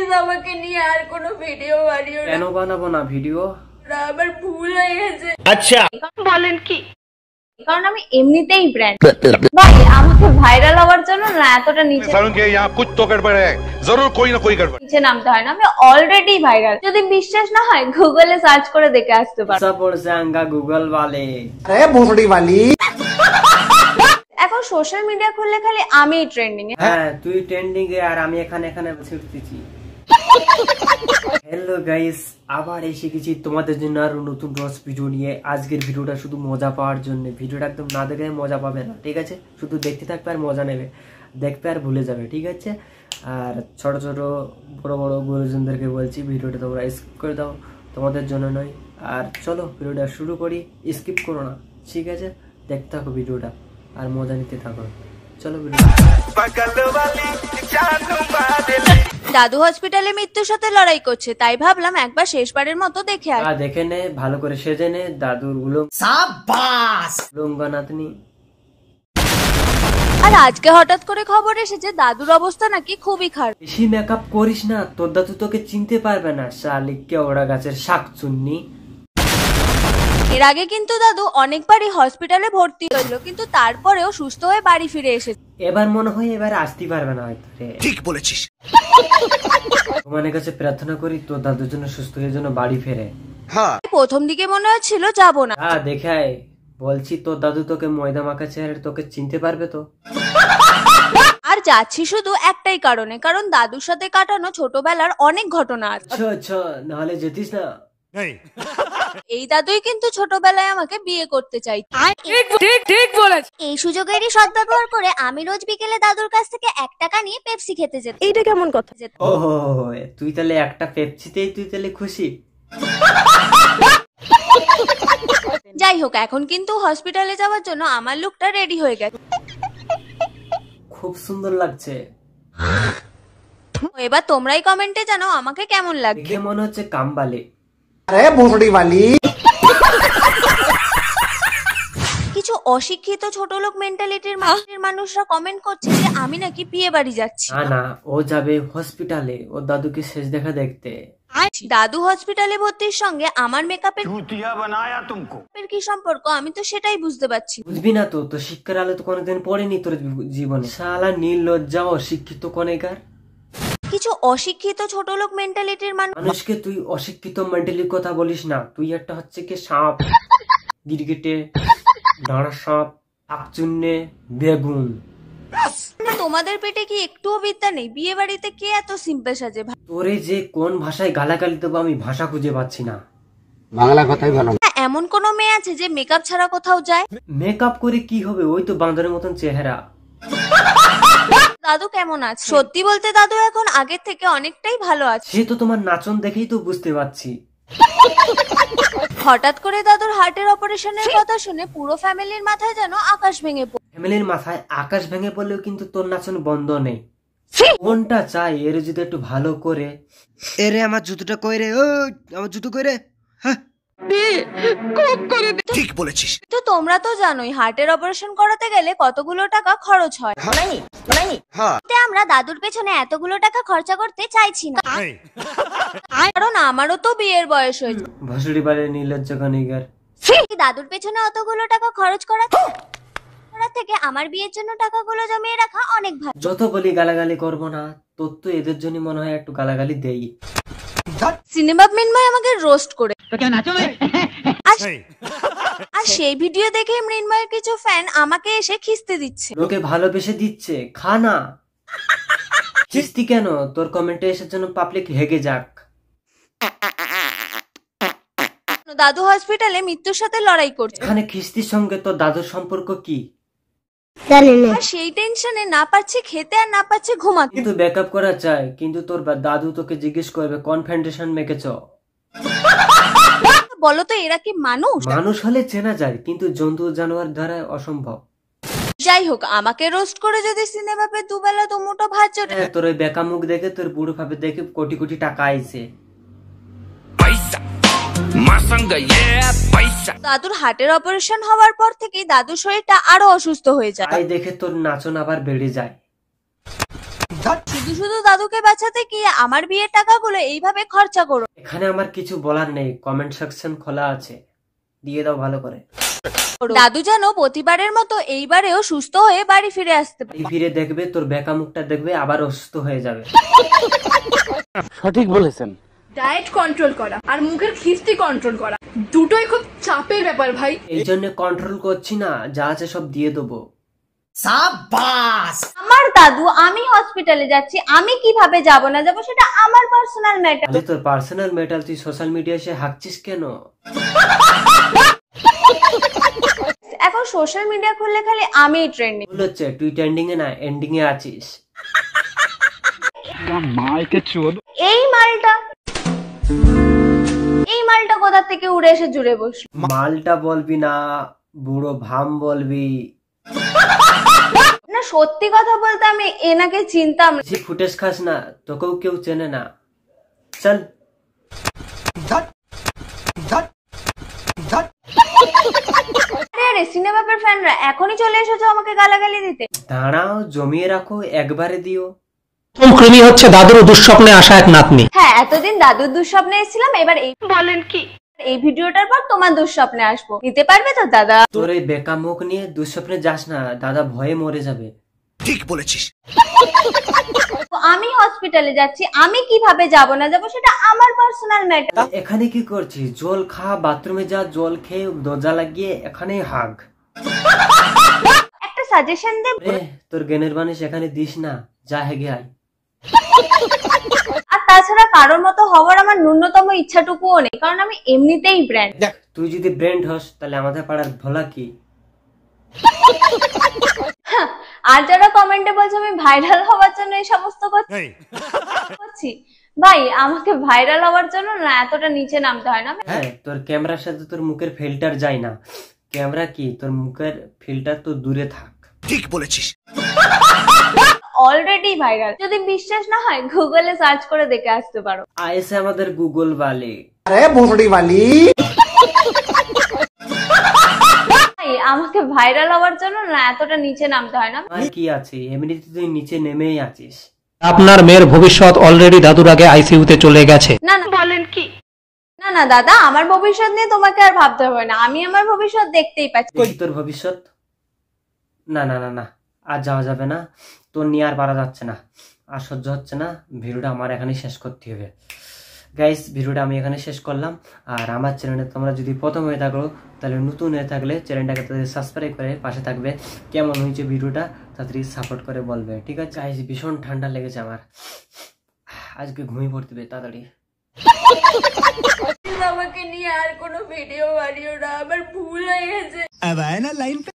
Please আমাকে নিয়ে আর কোনো ভিডিও বানিও না। কেন বানাবো না ভিডিও? আমার ভুল হয়ে গেছে। আচ্ছা বলেন কি? কারণ আমি এমনিতেই ব্র্যান্ড ভাই, আমাকে ভাইরাল হওয়ার জন্য না এতটা নিচে নিচে নামতে হয় না। আমি অলরেডি ভাইরাল। যদি বিশ্বাস না হয় গুগলে সার্চ করে দেখে আসতে পারো। গুগল वाले এখন সোশ্যাল মিডিয়া খুললে খালি আমিই ট্রেন্ডিং এ। হ্যাঁ তুই ট্রেন্ডিং এ আর আমি এখানে ছুটতেছি। হ্যালো গাইস, আবার এসে গেছি তোমাদের জন্য আরো নতুন রস ভিডিও নিয়ে। আজকের ভিডিওটা শুধু মজা পাওয়ার জন্য, ভিডিওটা একদম না দেখে মজা পাবে না, ঠিক আছে? শুধু দেখতে থাকবে আর মজা নেবে, দেখবে আর ভুলে যাবে, ঠিক আছে? আর ছোট ছোট বড় বড় গুরুজনদেরকে বলছি ভিডিওটা তোমরা স্কিপ করে দাও, তোমাদের জন্য নয়। আর চলো ভিডিওটা শুরু করি, স্কিপ করো না, ঠিক আছে? দেখতে থাকো ভিডিওটা আর মজা নিতে থাকো। চলো ভিডিও। দাদু হসপিটালে মৃত্যুর সাথে লড়াই করছে, তাই ভাবলাম একবার শেষবারের মতো দেখে আসি। দেখে নে, ভালো করে সেজে নে দাদুর উলঙ্গ নাতনি। আর আজকে হঠাৎ করে খবর এসেছে দাদুর অবস্থা নাকি খুবই খারাপ। বেশি মেকআপ করিস না, তোর দাদু তোকে চিনতে পারবে না, শালিক ওরা গাছের শাক চুন্নি। এর আগে কিন্তু দাদু অনেকবারই হসপিটালে ভর্তি হইল, কিন্তু তারপরেও সুস্থ হয়ে বাড়ি ফিরে এসেছে। এবার মনে হয় এবার আসতে পারবে না হয়তো। ঠিক বলেছিস। ভগবানের কাছে প্রার্থনা করি তোর দাদুর জন্য সুস্থ হয়ে যেন বাড়ি ফেরে। হ্যাঁ প্রথম দিকে মনে হচ্ছিল যাবো না। হ্যাঁ দেখাই বলছি, তোর দাদু তোকে ময়দা মাখা চেহারা তোকে চিনতে পারবে তো? আর যাচ্ছি শুধু একটাই কারণে, কারণ দাদুর সাথে কাটানো ছোটবেলার অনেক ঘটনা আছে। আচ্ছা নাহলে যেতিস না। এই দাদুই কিন্তু ছোটবেলায় আমাকে বিয়ে করতে চাই। ঠিক বলেছে। এই সুযোগেরই সদ্ব্যবহার করে আমি রোজ বিকেলে দাদুর কাছ থেকে 1 টাকা নিয়ে পেপসি খেতে যেতাম। এইটা কেমন কথা? ও তুই তাহলে একটা পেপসিতেই তুই তাহলে খুশি? যাই হোক, এখন কিন্তু হসপিটালে যাওয়ার জন্য আমার লুকটা রেডি হয়ে গেছে। খুব সুন্দর লাগছে। এবার তোমরাই কমেন্টে জানাও আমাকে কেমন লাগছে। দেখে মনে হচ্ছে কামবালে। কিছু অশিক্ষিত ছোট লোক মেন্টালিটির মানুষরা কমেন্ট করছে যে আমি নাকি বিয়ে বাড়ি যাচ্ছি। না ও যাবে হসপিটালে ওর দাদুকে শেষ দেখা দেখতে। দাদু হসপিটালে ভর্তির সঙ্গে আমার মেকআপের কি সম্পর্ক আমি তো সেটাই বুঝতে পারছি। বুঝবি না তো, তোর শিক্ষার আলো তো কোনোদিন পড়েনি তোর জীবনে। শালা নির্লজ্জা অশিক্ষিত কোনেকার। কিছু অশিক্ষিত ছোট লোক মেন্টালিটির মানুষকে তুই অশিক্ষিত মেন্টালিটির কথা বলিস না। তুই একটা হচ্ছে কি সাপ, গিরগিটে, ডাঁড়া সাপ, আকচুন্নে, বেগুন। তোমাদের পেটে কি একটুও বিদ্যা নেই? বিয়ে বাড়িতে কে এত সিম্পল সাজে? তোরে যে কোন ভাষায় গালাগালি দেবো আমি ভাষা খুঁজে পাচ্ছি না। বাংলা কথাই ভালো। এমন কোন মেয়ে আছে যে মেকআপ ছাড়া কোথাও যায়? মেকআপ করে কি হবে, ওই তো বান্দরের মতন চেহারা। দাদু কেমন আছে? সত্যি বলতে দাদু এখন আগের থেকে অনেকটাই ভালো আছে। সে তো তোমার নাচন দেখেই তো বুঝতে পারছি। হঠাৎ করে দাদুর হার্টের অপারেশনের কথা শুনে পুরো ফ্যামিলির মাথায় যেন আকাশ ভেঙে পড়ল। ফ্যামিলির মাথায় আকাশ ভেঙে পড়লেও কিন্তু তোর নাচন বন্ধ নেই। কোনটা চাই এর যদি একটু ভালো করে। এরে আমার জুতোটা কই রে? ও আমার জুতো কই রে? হ্যাঁ ঠিক বলেছিস। তো তোমরা তো জানোই হার্টের অপারেশন করাতে গেলে কতগুলো টাকা খরচ হয়। আমরা দাদুর পেছনে এতগুলো টাকা খরচা করতে চাইছি না, কারণ আমারও তো বিয়ের বয়স হয়েছে। ভাসুড়ি বাড়ি নির্লজ্জ কানিগার। দাদুর পেছনে অতগুলো টাকা খরচ করা থেকে আমার বিয়ের জন্য টাকাগুলো জমিয়ে রাখা অনেক ভালো। যত বলি গালাগালি করবো না, তোর তো এদের জন্য মনে হয় একটু গালাগালি দেই। সিনেমা মৃন্ময় আমাকে রোস্ট করে, আর সেই ভিডিও দেখে মৃন্ময়ের কিছু ফ্যান আমাকে এসে খিস্তে দিচ্ছে। লোকে ভালোবেসে দিচ্ছে, খা না। খিস্তি কেন? তোর কমেন্টে এসের জন্য পাবলিক হেগে যাক। দাদু হসপিটালে মৃত্যুর সাথে লড়াই করছে। এখানে খিস্তির সঙ্গে তোর দাদুর সম্পর্ক কি? আর সেই টেনশনে না পাচ্ছে খেতে আর না পাচ্ছে ঘুমাতে। কিন্তু ব্যাকআপ করা চাই, কিন্তু তোর দাদু তোকে জিজ্ঞেস করবে কোন ফাউন্ডেশন মেখেছ। বলো তো এরা কি মানুষ? মানুষ হলে চেনা যায়, কিন্তু জন্তু জানোয়ার দ্বারা অসম্ভব। যাই হোক, আমাকে রোস্ট করে যদি সিনেমাতে দুবেলা দুমুঠো ভাত জোটে। তোর ওই বেকা মুখ দেখে, তোর বুড়ো ভাবে দেখে কোটি কোটি টাকা আইছে। দাদুর হার্টের অপারেশন হওয়ার পর থেকে দাদুর শরীরটা আরো অসুস্থ হয়ে যায়। তাই দেখে তোর নাচন আবার বেড়ে যায়। শুধু শুধু দাদুকে বাঁচাতে গিয়ে আমার বিয়ের টাকাগুলো এইভাবে খরচা করো। এখানে আমার কিছু বলার নেই, কমেন্ট সেকশন খোলা আছে, দিয়ে দাও ভালো করে। দাদু যেন প্রতিবারের মতো এইবারেও সুস্থ হয়ে বাড়ি ফিরে আসতে পারে। বাড়ি ফিরে দেখবে তোর বেকা মুখটা দেখবে আবার অসুস্থ হয়ে যাবে। সঠিক বলেছেন। ডায়েট কন্ট্রোল করা আর মুখের খিস্তি কন্ট্রোল করা দুটোই খুব চাপের ব্যাপার ভাই। এই জন্য কন্ট্রোল করছি না, যা আছে সব দিয়ে দেবো। আমার দাদু, আমি হসপিটালে যাচ্ছি, আমি কিভাবে যাব না যাব সেটা আমার পার্সোনাল ম্যাটার। তাহলে তোর পার্সোনাল ম্যাটার তুই সোশ্যাল মিডিয়ায় এসে হাঁকছিস কেন? এখন সোশ্যাল মিডিয়া খুললে খালি আমি ট্রেন্ডিং। ভুল হচ্ছে, তুই ট্রেন্ডিং এ না এন্ডিং এ আছিস। এই মালটা কোথা থেকে উড়ে এসে জুড়ে বসলো? মালটা বলবি না, বুড়ো ভাম বলবি। না, সত্যি কথা বলতে আমি এনাকে চিনতাম না। বেশি ফুটেজ খাস না, তোকেও কেউ চেনে না। চল। আরে সিনেমার ফ্যানরা এখনই চলে এসেছো আমাকে গালাগালি দিতে। দাঁড়াও, জমিয়ে রাখো, একবারে দিও। প্রথম কৃমি হচ্ছে দাদুর দুঃস্বপ্নে আসা এক নাতনি। হ্যাঁ, এতদিন দাদুর দুঃস্বপ্নে এসেছিলাম, এবার এই বলেন কি এই ভিডিওটার পর তোমার দুঃস্বপ্নে আসবো। নিতে পারবে তো দাদা? তোর এই বেকা মুখ নিয়ে দুঃস্বপ্নে যাস না, দাদা ভয়ে মরে যাবে। ঠিক বলেছিস। আমি হসপিটালে যাচ্ছি, আমি কিভাবে যাব না যাব সেটা আমার পার্সোনাল ম্যাটার। এখানে কি করছিস? জল খা, বাথরুমে যা, জল খেয়ে দরজা লাগিয়ে এখানেই হাগ। একটা সাজেশন দে। তোর জ্ঞানের বানিশ এখানে দিস না, যা হেগে আয়। আর তাছাড়া কারোর মতো হওয়ার আমার ন্যূনতম ইচ্ছাটুকুও নেই, কারণ আমি এমনিতেই ব্র্যান্ড। তুই যদি ব্র্যান্ড হস তাহলে আমাদের পাড়ার ভোলা কি? আর যারা কমেন্টে বলছে আমি ভাইরাল হওয়ার জন্য এই সমস্ত করছি, ভাই আমাকে ভাইরাল হওয়ার জন্য না এতটা নিচে নামতে হয় না। হ্যাঁ, তোর ক্যামেরার সাথে তোর মুখের ফিল্টার যায় না। ক্যামেরা কি, তোর মুখের ফিল্টার তো দূরে থাক। ঠিক বলেছিস। Already viral. যদি বিশ্বাস না হয় গুগলে সার্চ করে দেখে আসতে পারো। আইসে আমাদের গুগল বালে। আমাকে ভাইরাল হওয়ার জন্য না এতটা নিচে নামতে হয় না। আর কি আছে, এমনিতে তুই নিচে নেমেই আছিস। আপনার মেয়ের ভবিষ্যৎ অলরেডি দাদুর আগে আইসিইউতে চলে গেছে। না না, বলেন কি? না না দাদা, আমার ভবিষ্যৎ নিয়ে তোমাকে আর ভাবতে হবে না, আমি আমার ভবিষ্যৎ দেখতেই পাচ্ছি। তোর ভবিষ্যৎ? না না না না, আর যাওয়া যাবে না, তোর নিয়ে আর পারা যাচ্ছে না, আর সহ্য হচ্ছে না। ভিডিওটা আমার এখানে শেষ করতে হবে। গাইস, ভিডিওটা আমি এখানে শেষ করলাম। আর আমার চ্যানেলে তোমরা যদি প্রথম হয়ে থাকো, তাহলে নতুন হয়ে থাকলে চ্যানেলটাকে তাদের সাবস্ক্রাইব করে পাশে থাকবে। কেমন হয়েছে ভিডিওটা তাড়াতাড়ি সাপোর্ট করে বলবে, ঠিক আছে? গাইস, ভীষণ ঠান্ডা লেগেছে আমার, আজকে ঘুমিয়ে পড়তে হবে তাড়াতাড়ি। আমাকে নিয়ে আর কোনো ভিডিও বানিও না, আমার ভুল হয়ে গেছে।